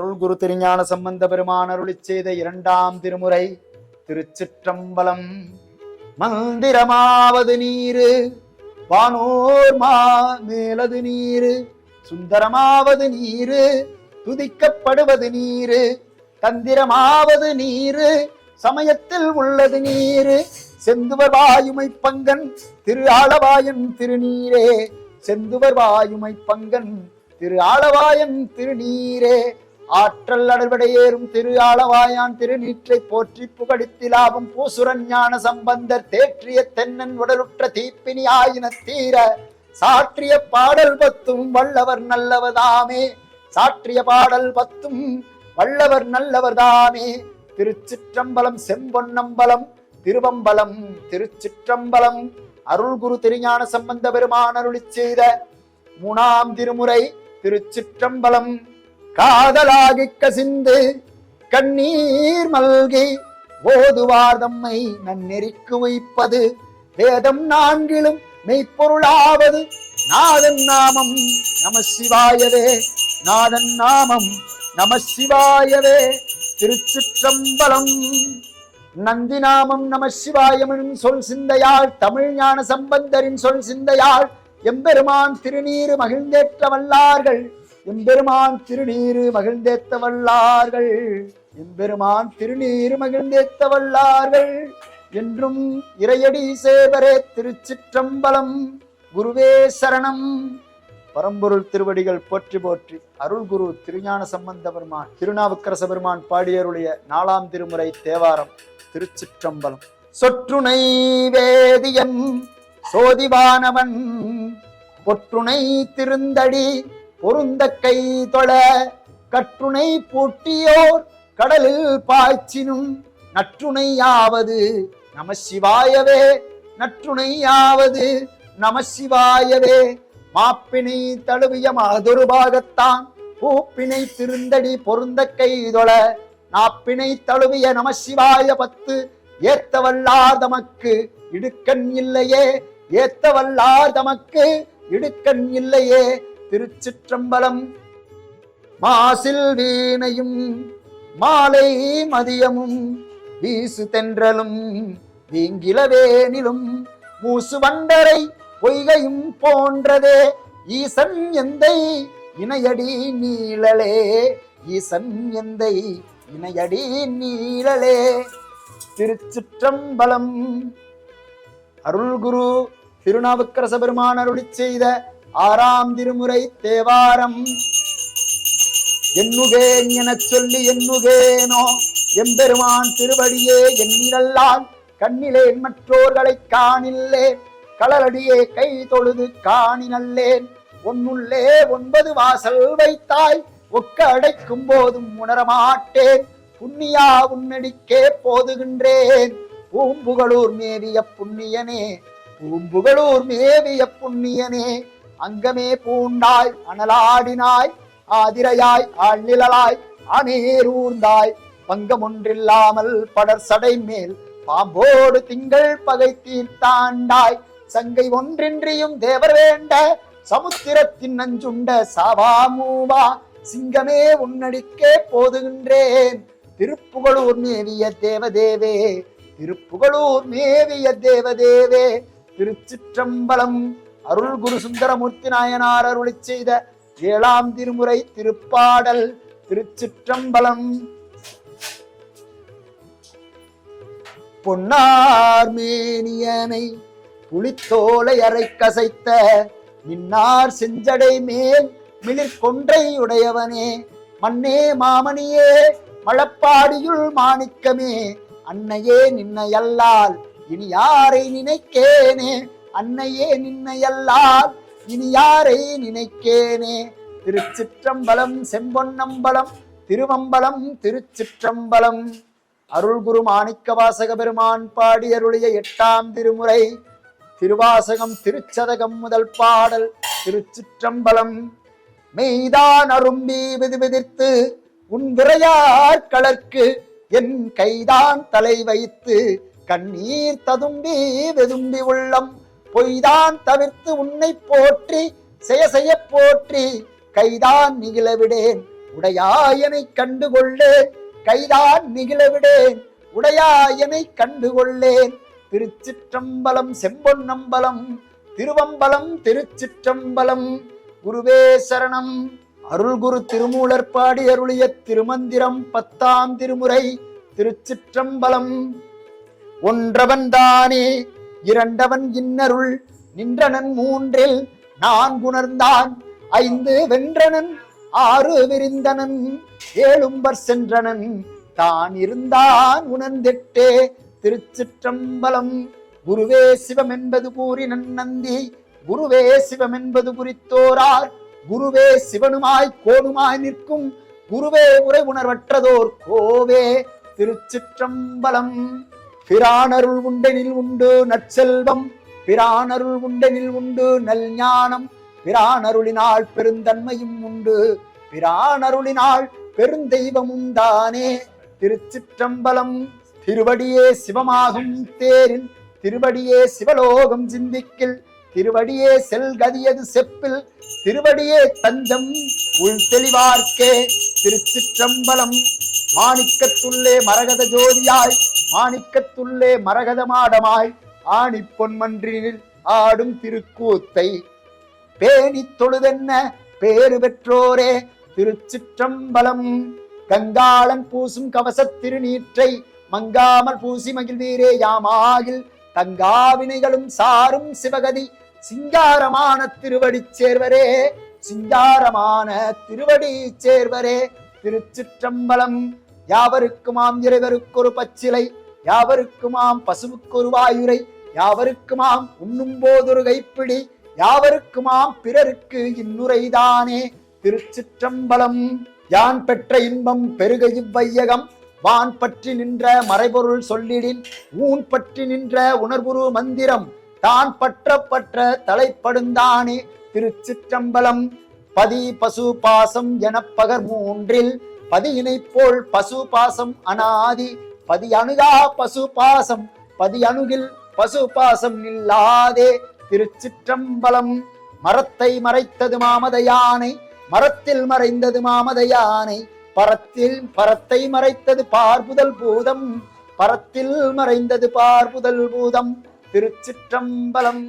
அருள் குரு திருஞான சம்பந்த பெருமான் அருளிச் செய்த இரண்டாம் திருமுறை திருச்சிற்றம்பலம். மந்திரமாவது நீரு வானோர் மேலது நீரு, சுந்தரமாவது நீரு துதிக்கப்படுவது நீரு, தந்திரமாவது நீரு சமயத்தில் உள்ளது நீரு, செந்துவர் வாயுமை பங்கன் திரு ஆளவாயன் திருநீரே, செந்துவர் வாயுமை பங்கன் திரு ஆளவாயன் திருநீரே, ஆற்றல் அடல்வடையேறும் திரு ஆளவாயான் திருநீற்றை போற்றி புகழித்திலாவும் பூசுரன் ஞான சம்பந்தர் தேற்றிய தென்னன் உடலுற்ற தீப்பினி ஆயின தீர சாற்றிய பாடல் பத்தும் வல்லவர் நல்லவதாமே, சாற்றிய பாடல் பத்தும் வல்லவர் நல்லவர்தாமே. திருச்சிற்றம்பலம் செம்பொன்னம்பலம் திருவம்பலம் திருச்சிற்றம்பலம். அருள் குரு திருஞான சம்பந்த பெருமான் அருளிச் செய்த மூணாம் திருமுறை திருச்சிற்றம்பலம். காதலாகி கசிந்து கண்ணீர் மல்கி ஓதுவார் தம்மை நன்னெறிக்கு வைப்பது, வேதம் நான்கிலும் மெய்ப்பொருளாவது நாதன் நாமம் நம சிவாயவே, நாதன் நாமம் நம சிவாயவே. திருச்சிற்றம்பலம். நந்தி நாமம் நம சிவாயமின் சொல் சிந்தையாள் தமிழ் ஞான சம்பந்தரின் சொல் சிந்தையாள் எம்பெருமான் திருநீரு மகிழ்ந்தேற்ற வல்லார்கள், எம்பெருமான் திருநீரு மகிழ்ந்தேத்த வல்லார்கள், எம்பெருமான் திருநீரு மகிழ்ந்தேத்த வல்லார்கள் என்றும் இறையடி சேவரே. திருச்சிற்றம்பலம். குருவே சரணம். பரம்பொருள் திருவடிகள் போற்றி போற்றி. அருள் குரு திருஞான சம்பந்த பெருமான் திருநாவுக்கரச பெருமான் பாடியருடைய நாலாம் திருமுறை தேவாரம் திருச்சிற்றம்பலம். சொற்றுணை வேதியன் சோதிவானவன் பொற்றுணை திருந்தடி பொருந்த கை தொழ, கற்றுணை பூட்டியோர் கடலில் பாய்ச்சினும் நற்றுணையாவது நம சிவாயவே, நற்றுணையாவது நம சிவாயவே. மாப்பினை தழுவிய மாதொரு பாகத்தான் பூப்பினை திருந்தடி பொருந்த கைதொழ, நாப்பினை தழுவிய நம சிவாய 10 ஏத்தவல்லார் தமக்கு இடுக்கண் இல்லையே, ஏத்தவல்லார் தமக்கு இடுக்கண் இல்லையே. திருச்சிற்றம்பலம். மாசில் வீணையும் மாலை மதியமும் வீசு தென்றலும் வீங்கிலவேனிலும் மூசு வண்டரை பொய்கையும் போன்றதே, ஈசன் எந்தை இணையடி நீழலே, ஈசன் எந்தை இணையடி நீழலே. திருச்சிற்றம்பலம். அருள் குரு திருநாவுக்கரச பெருமான் அருளிச் செய்த ஆறாம் திருமுறை தேவாரம். எண்ணுகேன் எனச் சொல்லி எண்ணுகேனோ எம்பெருமான் திருவடியே, எண்ணினல்லால் கண்ணிலேன் மற்றோர்களை காணில்லேன், களலடியே கை தொழுது காணினல்லேன், ஒன்னுள்ளே 9 வாசல் வைத்தாய் ஒக்க அடைக்கும் போதும் உணரமாட்டேன், புண்ணியா உன்னடிக்கே போதுகின்றேன். பூம்புகளூர் மேவிய புண்ணியனே, பூம்புகளூர் மேவிய புண்ணியனே, அங்கமே பூண்டாய் அனலாடினாய் ஆதிரையாய் ஆழ்நிழலாய் ஆனேரூர்ந்தாய், பங்கம் ஒன்றில்லாமல் படர் சடை மேல் பாம்போடு திங்கள் பகை தீர்த்தாண்டாய், சங்கை ஒன்றின்றியும் தேவர் வேண்ட சமுத்திரத்தின் நஞ்சுண்ட சாவாமூவா, சிங்கமே உன்னடிக்கே போதுகின்றேன். திருப்புகழூர் மேவிய தேவதேவே, திருப்புகழூர் மேவிய தேவதேவே. திருச்சிற்றம்பலம். அருள் குரு சுந்தரமூர்த்தி நாயனார் அருளிச் செய்த 7ஆம் திருமுறை திருப்பாடல் திருச்சிற்றம்பலம். பொன்னார் மேனியனை புலித்தோலை அரை கசைத்த நின்னார் செஞ்சடை மேல் மிளிர் கொன்றை உடையவனே, மண்ணே மாமணியே மழப்பாடியுள் மாணிக்கமே, அன்னையே நின்னையல்லால் இனி யாரை நினைக்கேனே, அன்னையே நின்னையல்லால் இனி யாரை நினைக்கேனே. திருச்சிற்றம்பலம். செம்பொன்னம்பலம் திருவம்பலம் திருச்சிற்றம்பலம். அருள் குரு மாணிக்க வாசக பெருமான் பாடியருடைய 8ஆம் திருமுறை திருவாசகம் திருச்சதகம் முதல் பாடல் திருச்சிற்றம்பலம். மெய்தான் அரும்பி விதிவிதிர்த்து உன் விரையார் களற்கு என் கைதான் தலை வைத்து கண்ணீர் ததும்பி வெதும்பி உள்ளம் பொய்தான் தவிர்த்து உன்னை போற்றி செய்ய போற்றி கைதான் நிகிழவிடேன் உடையாயனை கண்டுகொள்ளேன் கைதான் நிகழவிடேன் உடையாயனை கண்டுகொள்ளேன். திருச்சிற்றம்பலம். செம்பொன்னம்பலம் திருவம்பலம் திருச்சிற்றம்பலம். குருவே சரணம். அருள்குரு திருமூலர் பாடி அருளிய திருமந்திரம் 10ஆம் திருமுறை. திருச்சிற்றம்பலம். ஒன்றவன் தானே இரண்டவன் இன்னருள் நின்றனன் மூன்றில் நான்குணர்ந்தான் 5 வென்றனன் 6 விரிந்தனன் 7 சென்றனன் தான் இருந்தான் உணர்ந்தெட்டே. திருச்சிற்றம்பலம். குருவே சிவம் என்பது பூரினன் நந்தி குருவே சிவம் என்பது குறித்தோரார் குருவே சிவனுமாய் கோணுமாய் நிற்கும் குருவே உரை உணர்வற்றதோர் கோவே. திருச்சிற்றம்பலம். பிரானருள் உண்டெனில் உண்டு நற்செல்வம் பிரானருள் உண்டெனில் உண்டு நல் ஞானம் பிரானருளினால் பெருந்தன்மையும் உண்டு பிரானருளினால் பெருந்தெய்வமும் தானே. திருச்சிற்றம்பலம். திருவடியே சிவமாகும் தேரில் திருவடியே சிவலோகம் சிந்திக்கில் திருவடியே செல்கதியது செப்பில் திருவடியே தஞ்சம் உள் தெளிவார்க்கே. திருச்சிற்றம்பலம். மாணிக்கத்துள்ளே மரகத ஜோதியாய் மாணிக்கத்துள்ளே மரகத மாடமாய் ஆணி பொன்மன்றினில் ஆடும் திருக்கூத்தை பேணி தொழுதென்ன பேறு பெற்றோரே. திருச்சிற்றம்பலம். கங்காளன் பூசும் கவசத் திருநீற்றை மங்காமல் பூசி மகிழ்வீரே யாமாகில் தங்காவினைகளும் சாரும் சிவகதி சிங்காரமான திருவடி சேர்வரே சிங்காரமான திருவடி சேர்வரே. திருச்சிற்றம்பலம். யாவருக்குமாம் இறைவருக்கொரு பச்சிலை யாவருக்குமாம் பசுவுக்கொரு வாயுரை யாவருக்குமாம் உண்ணும் போதொரு கைப்பிடி யாவருக்குமாம் பிறருக்கு இன்னுரைதானே. திருச்சிற்றம்பலம். யான் பெற்ற இன்பம் பெருக இவ்வையகம் வான் பற்றி நின்ற மறைபொருள் சொல்லிடின் ஊன் பற்றி நின்ற உணர்வுரு மந்திரம் தான் பற்ற தலைப்படுந்தானே. திருச்சிற்றம்பலம். பதி பசு பாசம் எனப்பகர் மூன்றில் பதியினை போல் பசு பாசம் அனாதி பதி அணுகா பசு பாசம் பதி அணுகில் பசு பாசம் இல்லாதே. திருச்சிற்றம்பலம். மரத்தை மறைத்தது மாமத யானை மரத்தில் மறைந்தது மாமத யானை பரத்தை மறைத்தது பார்புதல் பூதம் பரத்தில் மறைந்தது பார்புதல் பூதம். திருச்சிற்றம்பலம்.